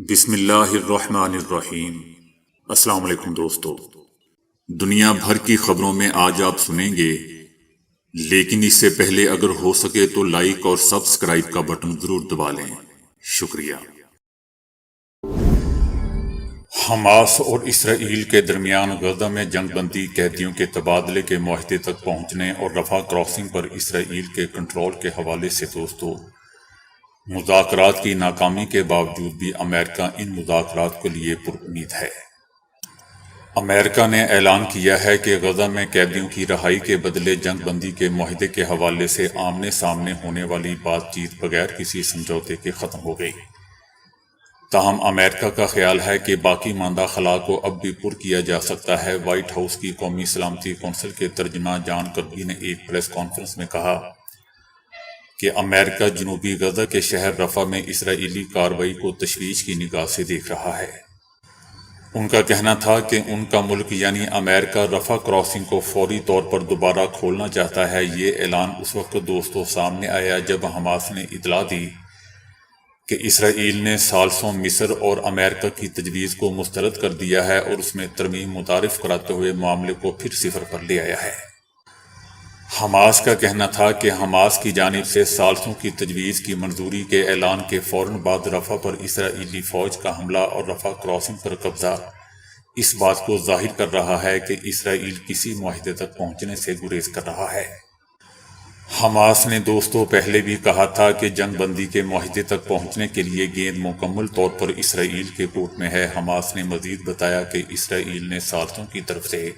بسم اللہ الرحمن الرحیم۔ السلام علیکم دوستو، دنیا بھر کی خبروں میں آج آپ سنیں گے، لیکن اس سے پہلے اگر ہو سکے تو لائک اور سبسکرائب کا بٹن ضرور دبا لیں۔ شکریہ۔ حماس اور اسرائیل کے درمیان غزہ میں جنگ بندی، قیدیوں کے تبادلے کے معاہدے تک پہنچنے اور رفح کراسنگ پر اسرائیل کے کنٹرول کے حوالے سے دوستو، مذاکرات کی ناکامی کے باوجود بھی امریکہ ان مذاکرات کے لیے پر امید ہے۔ امریکہ نے اعلان کیا ہے کہ غزہ میں قیدیوں کی رہائی کے بدلے جنگ بندی کے معاہدے کے حوالے سے آمنے سامنے ہونے والی بات چیت بغیر کسی سمجھوتے کے ختم ہو گئی۔ تاہم امریکہ کا خیال ہے کہ باقی ماندہ خلا کو اب بھی پر کیا جا سکتا ہے۔ وائٹ ہاؤس کی قومی سلامتی کونسل کے ترجمہ جان کربی نے ایک پریس کانفرنس میں کہا کہ امریکہ جنوبی غزہ کے شہر رفح میں اسرائیلی کارروائی کو تشویش کی نگاہ سے دیکھ رہا ہے۔ ان کا کہنا تھا کہ ان کا ملک یعنی امریکہ رفح کراسنگ کو فوری طور پر دوبارہ کھولنا چاہتا ہے۔ یہ اعلان اس وقت دوستوں سامنے آیا جب حماس نے اطلاع دی کہ اسرائیل نے ثالثوں مصر اور امریکہ کی تجویز کو مسترد کر دیا ہے اور اس میں ترمیم متعارف کراتے ہوئے معاملے کو پھر صفر پر لے آیا ہے۔ حماس کا کہنا تھا کہ حماس کی جانب سے ثالثوں کی تجویز کی منظوری کے اعلان کے فوراً بعد رفح پر اسرائیلی فوج کا حملہ اور رفح کراسنگ پر قبضہ اس بات کو ظاہر کر رہا ہے کہ اسرائیل کسی معاہدے تک پہنچنے سے گریز کر رہا ہے۔ حماس نے دوستوں پہلے بھی کہا تھا کہ جنگ بندی کے معاہدے تک پہنچنے کے لیے گیند مکمل طور پر اسرائیل کے کورٹ میں ہے۔ حماس نے مزید بتایا کہ اسرائیل نے ثالثوں کی طرف سے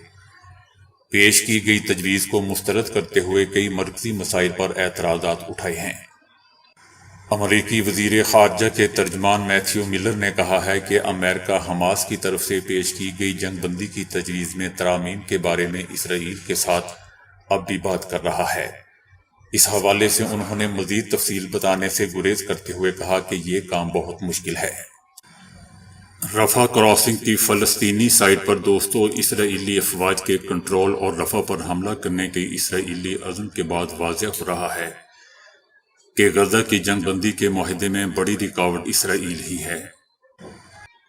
پیش کی گئی تجویز کو مسترد کرتے ہوئے کئی مرکزی مسائل پر اعتراضات اٹھائے ہیں۔ امریکی وزیر خارجہ کے ترجمان میتھیو ملر نے کہا ہے کہ امریکہ حماس کی طرف سے پیش کی گئی جنگ بندی کی تجویز میں ترامیم کے بارے میں اسرائیل کے ساتھ اب بھی بات کر رہا ہے۔ اس حوالے سے انہوں نے مزید تفصیل بتانے سے گریز کرتے ہوئے کہا کہ یہ کام بہت مشکل ہے۔ رفح کراسنگ کی فلسطینی سائٹ پر دوستوں اسرائیلی افواج کے کنٹرول اور رفح پر حملہ کرنے کے اسرائیلی عزم کے بعد واضح ہو رہا ہے کہ غزہ کی جنگ بندی کے معاہدے میں بڑی رکاوٹ اسرائیل ہی ہے۔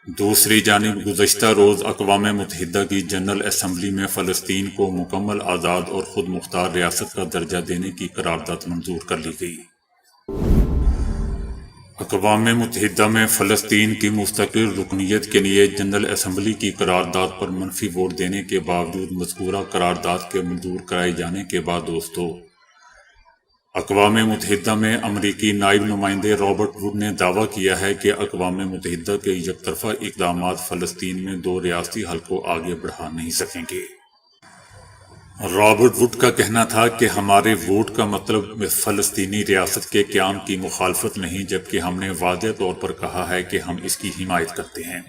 دوسری جانب گزشتہ روز اقوام متحدہ کی جنرل اسمبلی میں فلسطین کو مکمل آزاد اور خود مختار ریاست کا درجہ دینے کی قرارداد منظور کر لی گئی۔ اقوام متحدہ میں فلسطین کی مستقل رکنیت کے لیے جنرل اسمبلی کی قرارداد پر منفی ووٹ دینے کے باوجود مذکورہ قرارداد کے منظور کرائے جانے کے بعد دوستوں اقوام متحدہ میں امریکی نائب نمائندے رابرٹ ووڈ نے دعویٰ کیا ہے کہ اقوام متحدہ کے یک طرفہ اقدامات فلسطین میں دو ریاستی حل کو آگے بڑھا نہیں سکیں گے۔ رابرٹ ووڈ کا کہنا تھا کہ ہمارے ووٹ کا مطلب فلسطینی ریاست کے قیام کی مخالفت نہیں، جبکہ ہم نے واضح طور پر کہا ہے کہ ہم اس کی حمایت کرتے ہیں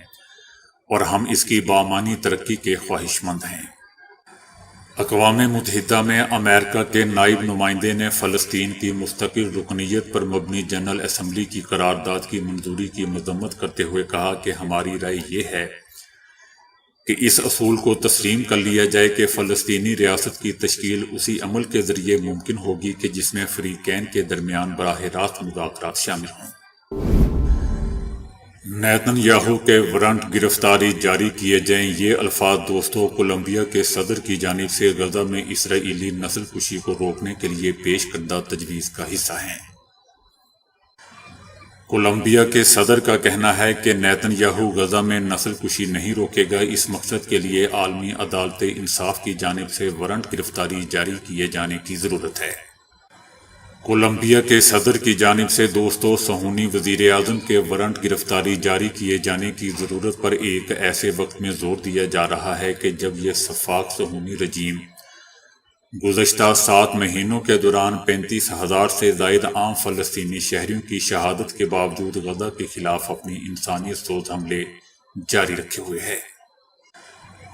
اور ہم اس کی بامعنی ترقی کے خواہش مند ہیں۔ اقوام متحدہ میں امریکہ کے نائب نمائندے نے فلسطین کی مستقل رکنیت پر مبنی جنرل اسمبلی کی قرارداد کی منظوری کی مذمت کرتے ہوئے کہا کہ ہماری رائے یہ ہے کہ اس اصول کو تسلیم کر لیا جائے کہ فلسطینی ریاست کی تشکیل اسی عمل کے ذریعے ممکن ہوگی کہ جس میں فریقین کے درمیان براہ راست مذاکرات شامل ہوں۔ نیتن یاہو کے وارنٹ گرفتاری جاری کیے جائیں، یہ الفاظ دوستوں کولمبیا کے صدر کی جانب سے غزہ میں اسرائیلی نسل کشی کو روکنے کے لیے پیش کردہ تجویز کا حصہ ہیں۔ کولمبیا کے صدر کا کہنا ہے کہ نیتن یاہو غزہ میں نسل کشی نہیں روکے گا۔ اس مقصد کے لیے عالمی عدالت انصاف کی جانب سے وارنٹ گرفتاری جاری کیے جانے کی ضرورت ہے۔ کولمبیا کے صدر کی جانب سے دوستوں صہیونی وزیر اعظم کے وارنٹ گرفتاری جاری کیے جانے کی ضرورت پر ایک ایسے وقت میں زور دیا جا رہا ہے کہ جب یہ سفاک صہیونی رجیم گزشتہ 7 مہینوں کے دوران 35,000 سے زائد عام فلسطینی شہریوں کی شہادت کے باوجود غزہ کے خلاف اپنی انسانیت سوز حملے جاری رکھے ہوئے ہے۔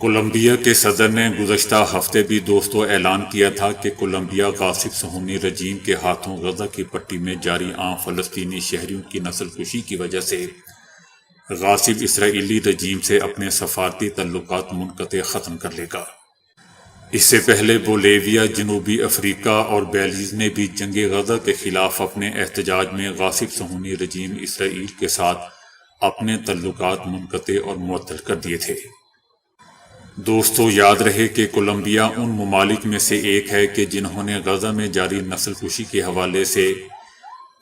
کولمبیا کے صدر نے گزشتہ ہفتے بھی دوستوں اعلان کیا تھا کہ کولمبیا غاصب صہیونی رجیم کے ہاتھوں غزہ کی پٹی میں جاری عام فلسطینی شہریوں کی نسل کشی کی وجہ سے غاصب اسرائیلی رجیم سے اپنے سفارتی تعلقات منقطع ختم کر لے گا۔ اس سے پہلے بولیویا، جنوبی افریقہ اور بیلیز نے بھی جنگ غزہ کے خلاف اپنے احتجاج میں غاصب صہیونی رجیم اسرائیل کے ساتھ اپنے تعلقات منقطع اور معطل کر دیے تھے۔ دوستو، یاد رہے کہ کولمبیا ان ممالک میں سے ایک ہے کہ جنہوں نے غزہ میں جاری نسل کشی کے حوالے سے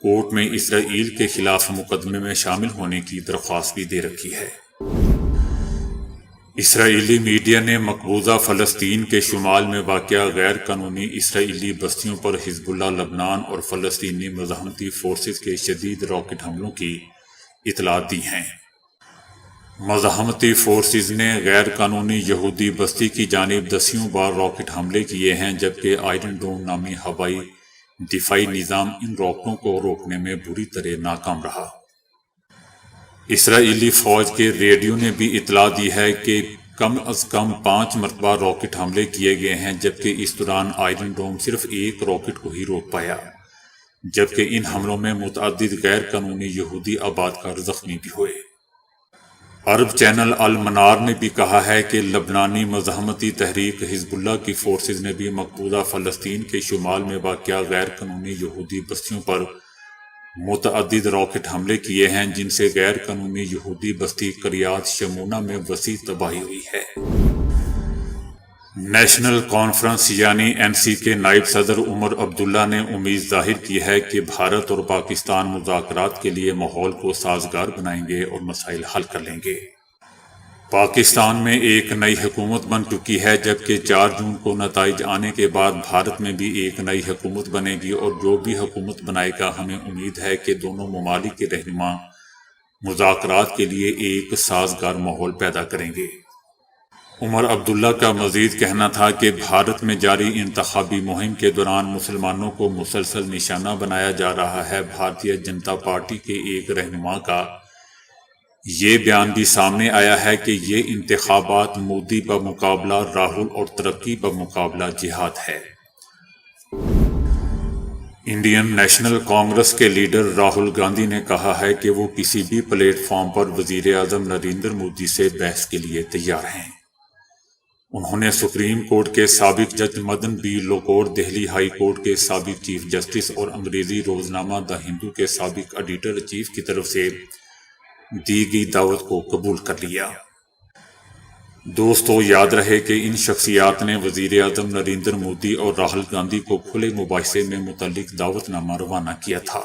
کورٹ میں اسرائیل کے خلاف مقدمے میں شامل ہونے کی درخواست بھی دے رکھی ہے۔ اسرائیلی میڈیا نے مقبوضہ فلسطین کے شمال میں واقع غیر قانونی اسرائیلی بستیوں پر حزب اللہ لبنان اور فلسطینی مزاحمتی فورسز کے شدید راکٹ حملوں کی اطلاعات دی ہیں۔ مزاحمتی فورسز نے غیر قانونی یہودی بستی کی جانب دسیوں بار راکٹ حملے کیے ہیں، جبکہ آئرن ڈوم نامی ہوائی دفاعی نظام ان راکٹوں کو روکنے میں بری طرح ناکام رہا۔ اسرائیلی فوج کے ریڈیو نے بھی اطلاع دی ہے کہ کم از کم 5 مرتبہ راکٹ حملے کیے گئے ہیں، جبکہ اس دوران آئرن ڈوم صرف ایک راکٹ کو ہی روک پایا، جبکہ ان حملوں میں متعدد غیر قانونی یہودی آبادکار زخمی بھی ہوئے۔ عرب چینل المنار نے بھی کہا ہے کہ لبنانی مزاحمتی تحریک حزب اللہ کی فورسز نے بھی مقبوضہ فلسطین کے شمال میں واقع غیر قانونی یہودی بستیوں پر متعدد راکٹ حملے کیے ہیں، جن سے غیر قانونی یہودی بستی قریات شمونہ میں وسیع تباہی ہوئی ہے۔ نیشنل کانفرنس یعنی NC کے نائب صدر عمر عبداللہ نے امید ظاہر کی ہے کہ بھارت اور پاکستان مذاکرات کے لیے ماحول کو سازگار بنائیں گے اور مسائل حل کر لیں گے۔ پاکستان میں ایک نئی حکومت بن چکی ہے، جبکہ 4 جون کو نتائج آنے کے بعد بھارت میں بھی ایک نئی حکومت بنے گی، اور جو بھی حکومت بنائے گا ہمیں امید ہے کہ دونوں ممالک کے رہنما مذاکرات کے لیے ایک سازگار ماحول پیدا کریں گے۔ عمر عبداللہ کا مزید کہنا تھا کہ بھارت میں جاری انتخابی مہم کے دوران مسلمانوں کو مسلسل نشانہ بنایا جا رہا ہے۔ بھارتیہ جنتا پارٹی کے ایک رہنما کا یہ بیان بھی سامنے آیا ہے کہ یہ انتخابات مودی بمقابلہ راہل اور ترقی بمقابلہ جہاد ہے۔ انڈین نیشنل کانگریس کے لیڈر راہل گاندھی نے کہا ہے کہ وہ کسی بھی پلیٹ فارم پر وزیر اعظم نریندر مودی سے بحث کے لیے تیار ہیں۔ انہوں نے سپریم کورٹ کے سابق جج مدن بی لوکور، دہلی ہائی کورٹ کے سابق چیف جسٹس اور انگریزی روزنامہ دی ہندو کے سابق ایڈیٹر چیف کی طرف سے دی گئی دعوت کو قبول کر لیا۔ دوستو، یاد رہے کہ ان شخصیات نے وزیر اعظم نریندر مودی اور راہل گاندھی کو کھلے مباحثے میں متعلق دعوت نامہ روانہ کیا تھا۔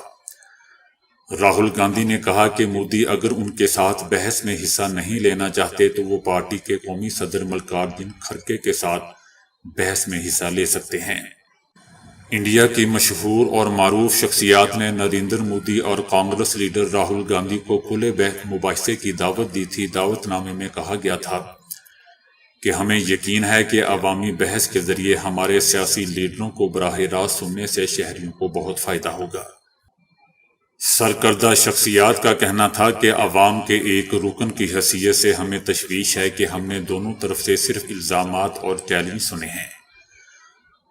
راہل گاندھی نے کہا کہ مودی اگر ان کے ساتھ بحث میں حصہ نہیں لینا چاہتے تو وہ پارٹی کے قومی صدر ملکاردن کھڑگے کے ساتھ بحث میں حصہ لے سکتے ہیں۔ انڈیا کی مشہور اور معروف شخصیات نے نریندر مودی اور کانگریس لیڈر راہل گاندھی کو کھلے مباحثے کی دعوت دی تھی۔ دعوت نامے میں کہا گیا تھا کہ ہمیں یقین ہے کہ عوامی بحث کے ذریعے ہمارے سیاسی لیڈروں کو براہ راست سننے سے شہریوں کو بہت فائدہ ہوگا۔ سرکردہ شخصیات کا کہنا تھا کہ عوام کے ایک رکن کی حیثیت سے ہمیں تشویش ہے کہ ہم نے دونوں طرف سے صرف الزامات اور چیلنج سنے ہیں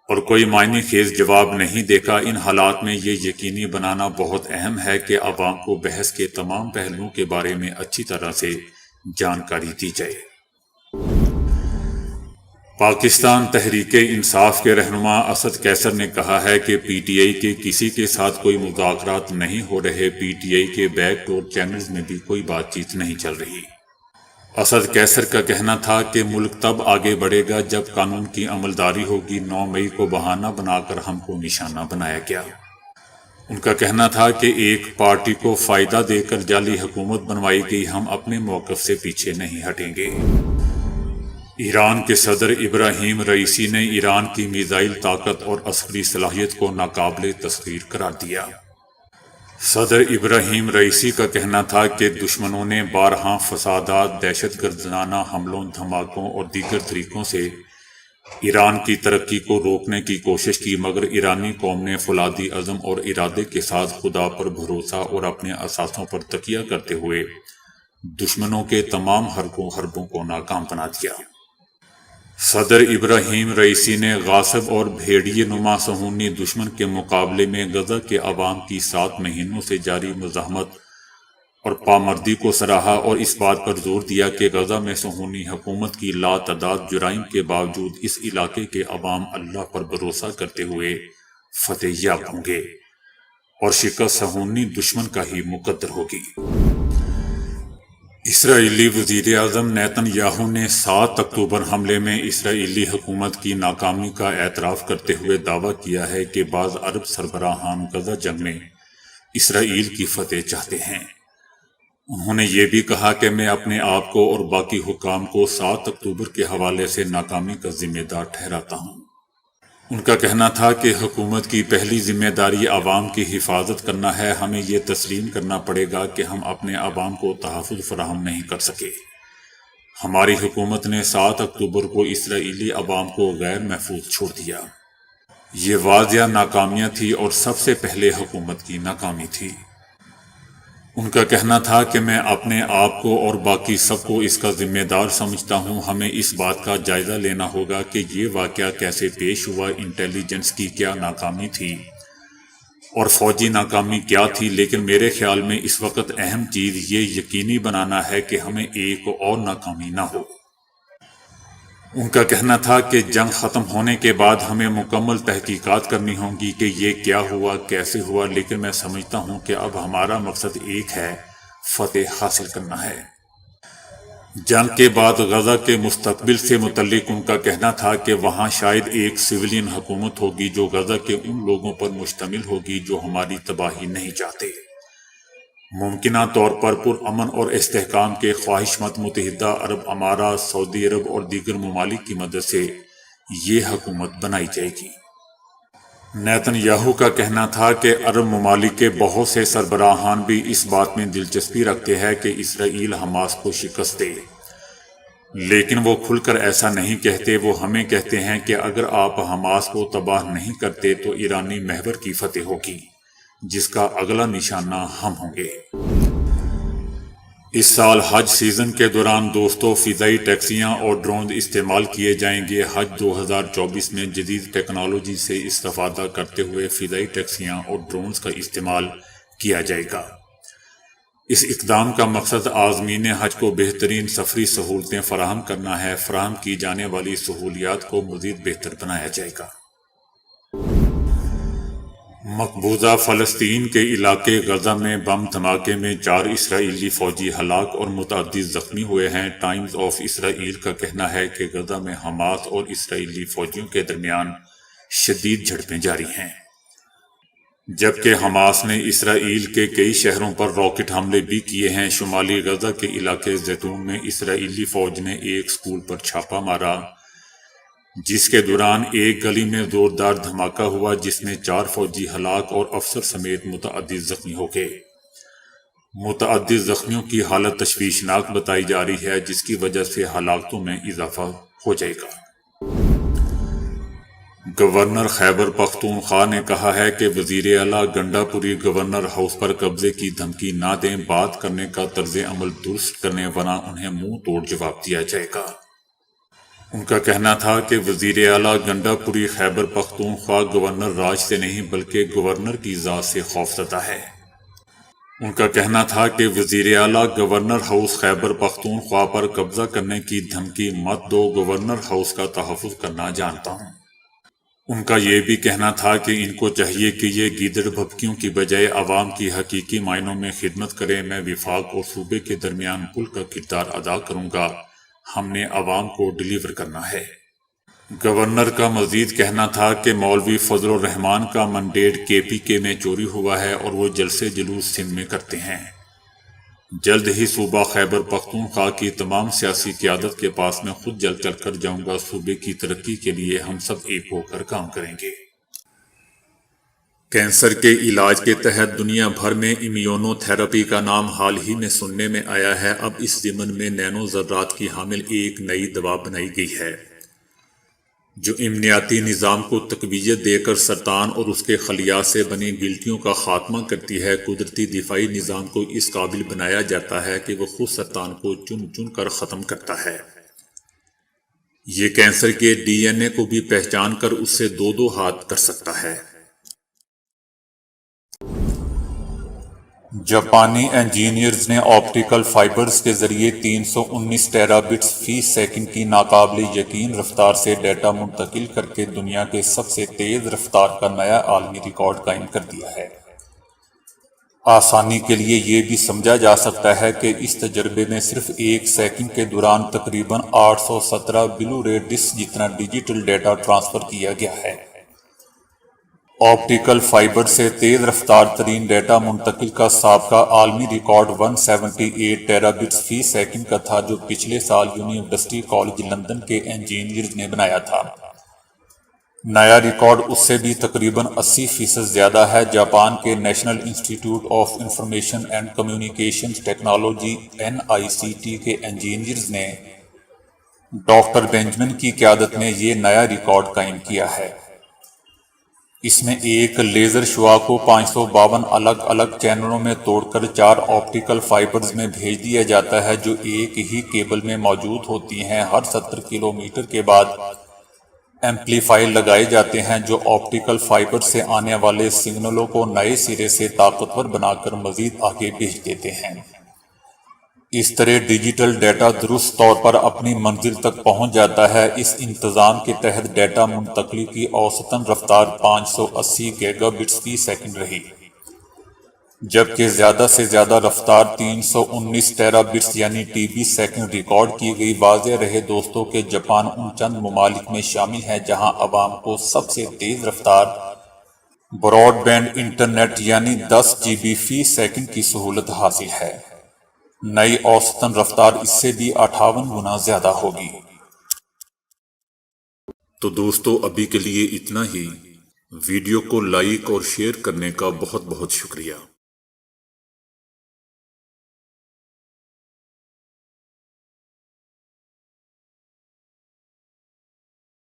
اور کوئی معنی خیز جواب نہیں دیکھا۔ ان حالات میں یہ یقینی بنانا بہت اہم ہے کہ عوام کو بحث کے تمام پہلوؤں کے بارے میں اچھی طرح سے جانکاری دی جائے۔ پاکستان تحریک انصاف کے رہنما اسد قیصر نے کہا ہے کہ پی ٹی آئی کے کسی کے ساتھ کوئی مذاکرات نہیں ہو رہے۔ پی ٹی آئی کے بیک ڈور چینلز میں بھی کوئی بات چیت نہیں چل رہی۔ اسد قیصر کا کہنا تھا کہ ملک تب آگے بڑھے گا جب قانون کی عملداری ہوگی۔ 9 مئی کو بہانہ بنا کر ہم کو نشانہ بنایا گیا۔ ان کا کہنا تھا کہ ایک پارٹی کو فائدہ دے کر جعلی حکومت بنوائی گئی، ہم اپنے موقف سے پیچھے نہیں ہٹیں گے۔ ایران کے صدر ابراہیم رئیسی نے ایران کی میزائل طاقت اور عسکری صلاحیت کو ناقابل تسخیر قرار دیا۔ صدر ابراہیم رئیسی کا کہنا تھا کہ دشمنوں نے بارہا فسادات، دہشت گردانہ حملوں، دھماکوں اور دیگر طریقوں سے ایران کی ترقی کو روکنے کی کوشش کی، مگر ایرانی قوم نے فولادی عزم اور ارادے کے ساتھ خدا پر بھروسہ اور اپنے اثاثوں پر تکیہ کرتے ہوئے دشمنوں کے تمام حربوں کو ناکام بنا دیا۔ صدر ابراہیم رئیسی نے غاصب اور بھیڑیے نما صہیونی دشمن کے مقابلے میں غزہ کے عوام کی 7 مہینوں سے جاری مزاحمت اور پامردی کو سراہا اور اس بات پر زور دیا کہ غزہ میں صہیونی حکومت کی لاتعداد جرائم کے باوجود اس علاقے کے عوام اللہ پر بھروسہ کرتے ہوئے فتح یاب ہوں گے اور شکست صہیونی دشمن کا ہی مقدر ہوگی۔ اسرائیلی وزیر اعظم نیتن یاہو نے 7 اکتوبر حملے میں اسرائیلی حکومت کی ناکامی کا اعتراف کرتے ہوئے دعویٰ کیا ہے کہ بعض عرب سربراہان غزہ جنگ میں اسرائیل کی فتح چاہتے ہیں۔ انہوں نے یہ بھی کہا کہ میں اپنے آپ کو اور باقی حکام کو 7 اکتوبر کے حوالے سے ناکامی کا ذمہ دار ٹھہراتا ہوں۔ ان کا کہنا تھا کہ حکومت کی پہلی ذمہ داری عوام کی حفاظت کرنا ہے۔ ہمیں یہ تسلیم کرنا پڑے گا کہ ہم اپنے عوام کو تحفظ فراہم نہیں کر سکے۔ ہماری حکومت نے 7 اکتوبر کو اسرائیلی عوام کو غیر محفوظ چھوڑ دیا۔ یہ واضح ناکامیاں تھی اور سب سے پہلے حکومت کی ناکامی تھی۔ ان کا کہنا تھا کہ میں اپنے آپ کو اور باقی سب کو اس کا ذمہ دار سمجھتا ہوں۔ ہمیں اس بات کا جائزہ لینا ہوگا کہ یہ واقعہ کیسے پیش ہوا، انٹیلیجنس کی کیا ناکامی تھی اور فوجی ناکامی کیا تھی، لیکن میرے خیال میں اس وقت اہم چیز یہ یقینی بنانا ہے کہ ہمیں ایک اور ناکامی نہ ہو۔ ان کا کہنا تھا کہ جنگ ختم ہونے کے بعد ہمیں مکمل تحقیقات کرنی ہوں گی کہ یہ کیا ہوا، کیسے ہوا، لیکن میں سمجھتا ہوں کہ اب ہمارا مقصد ایک ہے، فتح حاصل کرنا ہے۔ جنگ کے بعد غزہ کے مستقبل سے متعلق ان کا کہنا تھا کہ وہاں شاید ایک سویلین حکومت ہوگی جو غزہ کے ان لوگوں پر مشتمل ہوگی جو ہماری تباہی نہیں چاہتے۔ ممکنہ طور پر پرامن اور استحکام کے خواہش مند متحدہ عرب امارات، سعودی عرب اور دیگر ممالک کی مدد سے یہ حکومت بنائی جائے گی۔ نیتن یاہو کا کہنا تھا کہ عرب ممالک کے بہت سے سربراہان بھی اس بات میں دلچسپی رکھتے ہیں کہ اسرائیل حماس کو شکست دے، لیکن وہ کھل کر ایسا نہیں کہتے۔ وہ ہمیں کہتے ہیں کہ اگر آپ حماس کو تباہ نہیں کرتے تو ایرانی محور کی فتح ہوگی، جس کا اگلا نشانہ ہم ہوں گے۔ اس سال حج سیزن کے دوران دوستوں فضائی ٹیکسیاں اور ڈرون استعمال کیے جائیں گے۔ حج 2024 میں جدید ٹیکنالوجی سے استفادہ کرتے ہوئے فضائی ٹیکسیاں اور ڈرونز کا استعمال کیا جائے گا۔ اس اقدام کا مقصد عازمین حج کو بہترین سفری سہولتیں فراہم کرنا ہے۔ فراہم کی جانے والی سہولیات کو مزید بہتر بنایا جائے گا۔ مقبوضہ فلسطین کے علاقے غزہ میں بم دھماکے میں 4 اسرائیلی فوجی ہلاک اور متعدد زخمی ہوئے ہیں۔ ٹائمز آف اسرائیل کا کہنا ہے کہ غزہ میں حماس اور اسرائیلی فوجیوں کے درمیان شدید جھڑپیں جاری ہیں، جبکہ حماس نے اسرائیل کے کئی شہروں پر راکٹ حملے بھی کیے ہیں۔ شمالی غزہ کے علاقے زیتون میں اسرائیلی فوج نے ایک اسکول پر چھاپہ مارا، جس کے دوران ایک گلی میں زوردار دھماکہ ہوا جس میں 4 فوجی ہلاک اور افسر سمیت متعدد زخمی ہو گئے۔ متعدد زخمیوں کی حالت تشویشناک بتائی جا رہی ہے، جس کی وجہ سے ہلاکتوں میں اضافہ ہو جائے گا۔ گورنر خیبر پختونخوا نے کہا ہے کہ وزیر اعلیٰ گنڈا پوری گورنر ہاؤس پر قبضے کی دھمکی نہ دیں، بات کرنے کا طرز عمل درست کرنے ورنہ انہیں منہ توڑ جواب دیا جائے گا۔ ان کا کہنا تھا کہ وزیر اعلیٰ گنڈا پوری خیبر پختونخوا گورنر راج سے نہیں بلکہ گورنر کی ذات سے خوفزدہ ہے۔ ان کا کہنا تھا کہ وزیر اعلیٰ گورنر ہاؤس خیبر پختونخوا پر قبضہ کرنے کی دھمکی مت دو، گورنر ہاؤس کا تحفظ کرنا جانتا ہوں۔ ان کا یہ بھی کہنا تھا کہ ان کو چاہیے کہ یہ گیدڑ بھبکیوں کی بجائے عوام کی حقیقی معنوں میں خدمت کریں۔ میں وفاق اور صوبے کے درمیان پل کا کردار ادا کروں گا، ہم نے عوام کو ڈیلیور کرنا ہے۔ گورنر کا مزید کہنا تھا کہ مولوی فضل الرحمان کا منڈیٹ KPK میں چوری ہوا ہے اور وہ جلسے جلوس سندھ میں کرتے ہیں۔ جلد ہی صوبہ خیبر پختونخوا کی تمام سیاسی قیادت کے پاس میں خود جل چل کر جاؤں گا۔ صوبے کی ترقی کے لیے ہم سب ایک ہو کر کام کریں گے۔ کینسر کے علاج کے تحت دنیا بھر میں امیونو تھراپی کا نام حال ہی میں سننے میں آیا ہے۔ اب اس ضمن میں نینو ذرات کی حامل ایک نئی دوا بنائی گئی ہے جو امنیاتی نظام کو تقویت دے کر سرطان اور اس کے خلیات سے بنی گلٹیوں کا خاتمہ کرتی ہے۔ قدرتی دفاعی نظام کو اس قابل بنایا جاتا ہے کہ وہ خود سرطان کو چن چن کر ختم کرتا ہے۔ یہ کینسر کے DNA کو بھی پہچان کر اس سے دو ہاتھ کر سکتا ہے۔ جاپانی انجینئرز نے آپٹیکل فائبرز کے ذریعے 319 ٹیرابٹس فی سیکنڈ کی ناقابل یقین رفتار سے ڈیٹا منتقل کر کے دنیا کے سب سے تیز رفتار کا نیا عالمی ریکارڈ قائم کر دیا ہے۔ آسانی کے لیے یہ بھی سمجھا جا سکتا ہے کہ اس تجربے میں صرف 1 سیکنڈ کے دوران تقریباً 817 بلو رے ڈسک جتنا ڈیجیٹل ڈیٹا ٹرانسفر کیا گیا ہے۔ آپٹیکل فائبر سے تیز رفتار ترین ڈیٹا منتقل کا سابقہ عالمی ریکارڈ 178 ٹیرابٹس فی سیکنڈ کا تھا، جو پچھلے سال یونیورسٹی کالج لندن کے انجینئرز نے بنایا تھا۔ نیا ریکارڈ اس سے بھی تقریباً 80% زیادہ ہے۔ جاپان کے نیشنل انسٹی ٹیوٹ of information and communications technology NICT کے انجینئرز نے ڈاکٹر بینجمن کی قیادت میں یہ نیا ریکارڈ قائم کیا ہے۔ اس میں ایک لیزر شعاع کو 552 الگ الگ چینلوں میں توڑ کر 4 آپٹیکل فائبرز میں بھیج دیا جاتا ہے، جو ایک ہی کیبل میں موجود ہوتی ہیں۔ ہر 70 کلومیٹر کے بعد ایمپلیفائر لگائے جاتے ہیں جو آپٹیکل فائبر سے آنے والے سگنلوں کو نئے سرے سے طاقتور بنا کر مزید آگے بھیج دیتے ہیں۔ اس طرح ڈیجیٹل ڈیٹا درست طور پر اپنی منزل تک پہنچ جاتا ہے۔ اس انتظام کے تحت ڈیٹا منتقلی کی اوسطاً رفتار 580 گیگا بٹس فی سیکنڈ رہی، جبکہ زیادہ سے زیادہ رفتار 319 ٹیرا بٹس یعنی TB سیکنڈ ریکارڈ کی گئی۔ واضح رہے دوستوں کہ جاپان ان چند ممالک میں شامل ہے جہاں عوام کو سب سے تیز رفتار براڈ بینڈ انٹرنیٹ یعنی 10 GB فی سیکنڈ کی سہولت حاصل ہے۔ نئی اوسطاً رفتار اس سے بھی 58 گنا زیادہ ہوگی۔ تو دوستو ابھی کے لیے اتنا ہی۔ ویڈیو کو لائک اور شیئر کرنے کا بہت بہت شکریہ۔